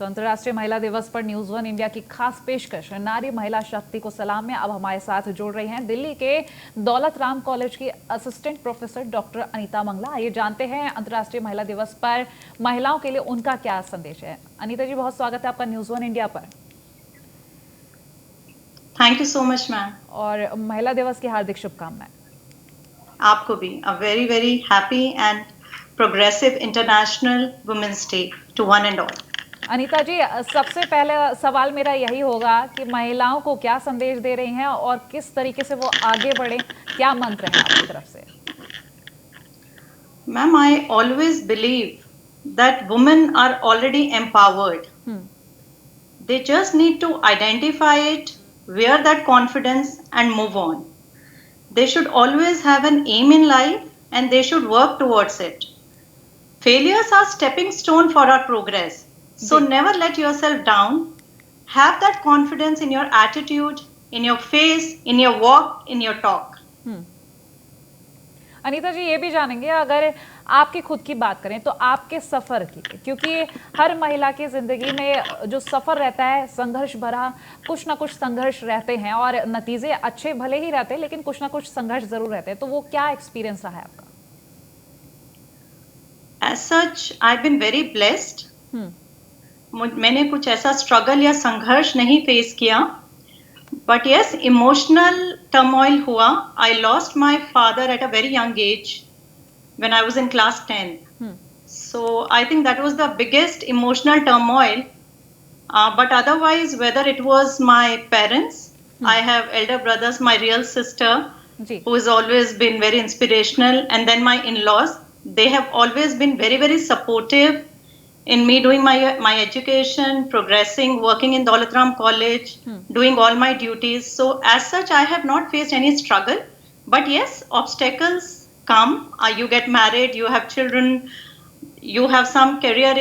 तो अंतर्राष्ट्रीय महिला दिवस पर न्यूज वन इंडिया की खास पेशकश नारी महिला शक्ति को सलाम में अब हमारे साथ जुड़ रही हैं दिल्ली के दौलत राम कॉलेज की assistant professor doctor Anita Mangla. आइए जानते हैं अंतर्राष्ट्रीय महिला दिवस पर महिलाओं के लिए उनका क्या संदेश है। अनीता जी, बहुत स्वागत है आपका न्यूज वन इंडिया पर। Thank you so much ma'am. और महिला दिवस की हार्दिक शुभकामनाएं। आपको भी a very very happy and progressive international women's day to one and all. Anita ji, सबसे पहले सवाल मेरा यही होगा कि महिलाओं को क्या संदेश दे रही हैं और किस तरीके से वो आगे बढ़े, क्या मंत्र है आपकी तरफ से? Ma'am, I always believe that women are already empowered. They just need to identify it, wear that confidence and move on. They should always have an aim in life and they should work towards it. Failures are stepping stone for our progress. So never let yourself down. Have that confidence in your attitude, in your face, in your walk, in your talk. Anita ji, ये भी जानेंगे अगर आपकी खुद की बात करें तो आपके सफर की, क्योंकि हर महिला की जिंदगी में जो सफर रहता है संघर्ष भरा, कुछ ना कुछ संघर्ष रहते हैं और नतीजे अच्छे भले ही रहते हैं लेकिन कुछ ना कुछ संघर्ष जरूर रहते हैं, तो वो क्या एक्सपीरियंस रहा है आपका? As such, I've been very blessed. मैंने कुछ ऐसा स्ट्रगल या संघर्ष नहीं फेस किया, but yes, emotional turmoil हुआ. I lost my father at a very young age when I was in class 10. So I think that was the biggest emotional turmoil. But otherwise, whether it was my parents, I have elder brothers, my real sister, who has always been very inspirational, and then my in-laws, they have always been very, very supportive in me doing my education, progressing, working in Daulat Ram College, doing all my duties. So as such, I have not faced any struggle. But yes, obstacles come. You get married, you have children, you have some career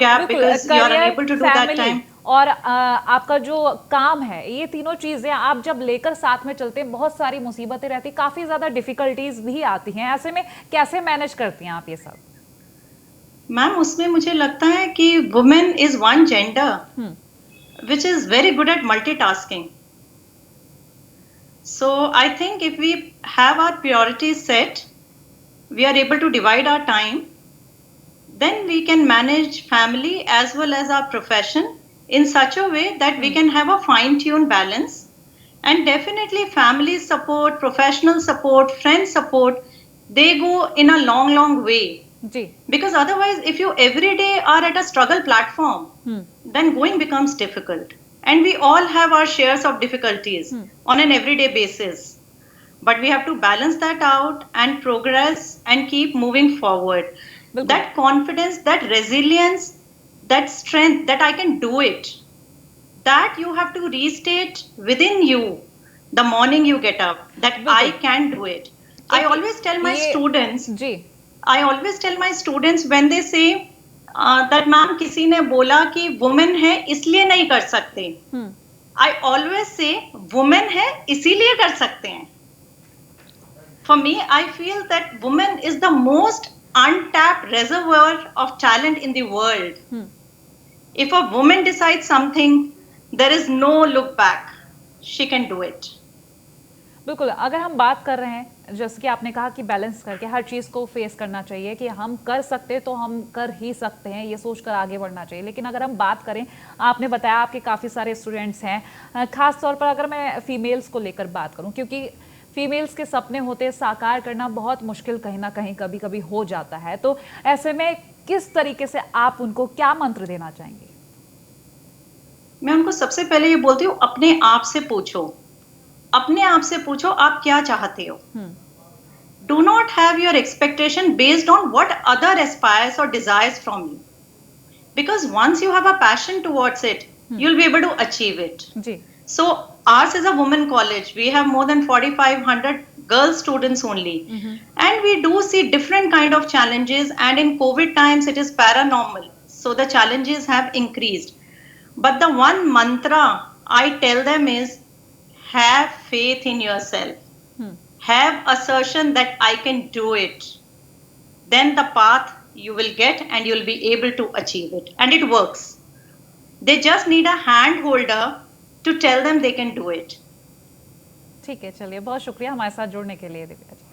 gap because you are unable to do that time. और आपका जो काम है, ये तीनों चीजें आप जब लेकर साथ में चलते हैं, बहुत सारी मुसीबतें रहती, काफी ज्यादा डिफिकल्टीज भी आती हैं। ऐसे में कैसे मैनेज करती हैं आप ये सब? मैम, उसमें मुझे लगता है कि women is one gender which is very good at multitasking. So I think if we have our priorities set, we are able to divide our time, then we can manage family as well as our profession in such a way that we can have a fine-tuned balance. And definitely family support, professional support, friend support, they go in a long way. Because otherwise, if you every day are at a struggle platform, then going becomes difficult. And we all have our shares of difficulties on an everyday basis. But we have to balance that out and progress and keep moving forward. That confidence, that resilience, that strength that I can do it, that you have to restate within you the morning you get up, that I can do it. I always tell my students, I always tell my students when they say that ma'am किसी ने बोला कि women है इसलिए नहीं कर सकते, I always say women है इसीलिए कर सकते हैं. For me, I feel that women is the most untapped reservoir of talent in the world. If a woman decides something, there is no look back. She can do it. बिल्कुल, अगर हम बात कर रहे हैं जैसे कि आपने कहा कि बैलेंस करके हर चीज़ को फेस करना चाहिए कि हम कर सकते तो हम कर ही सकते हैं, ये सोचकर आगे बढ़ना चाहिए। लेकिन अगर हम बात करें, आपने बताया आपके काफ़ी सारे स्टूडेंट्स हैं, ख़ास तौर पर अगर मैं फीमेल्स को लेकर बात करूं, क्योंकि फीमेल्स के सपने होते साकार करना बहुत मुश्किल कहीं ना कहीं कभी कभी हो जाता है, तो ऐसे में किस तरीके से आप उनको क्या मंत्र देना चाहेंगे? मैं उनको सबसे पहले ये बोलती हूँ, अपने आप से पूछो, अपने आप से पूछो आप क्या चाहते हो. Do not have your expectation based on what other aspires or desires from you. Because once you have a passion towards it, you'll be able to achieve it. So ours is a women college. We have more than 4,500 girl students only. And we do see different kind of challenges, and in COVID times it is paranormal. So the challenges have increased. But the one mantra I tell them is, have faith in yourself. Have assertion that I can do it. Then the path you will get and you'll be able to achieve it. And it works. They just need a hand holder to tell them they can do it. ठीक है, चलिए बहुत शुक्रिया हमारे साथ जुड़ने के लिए दिव्या जी।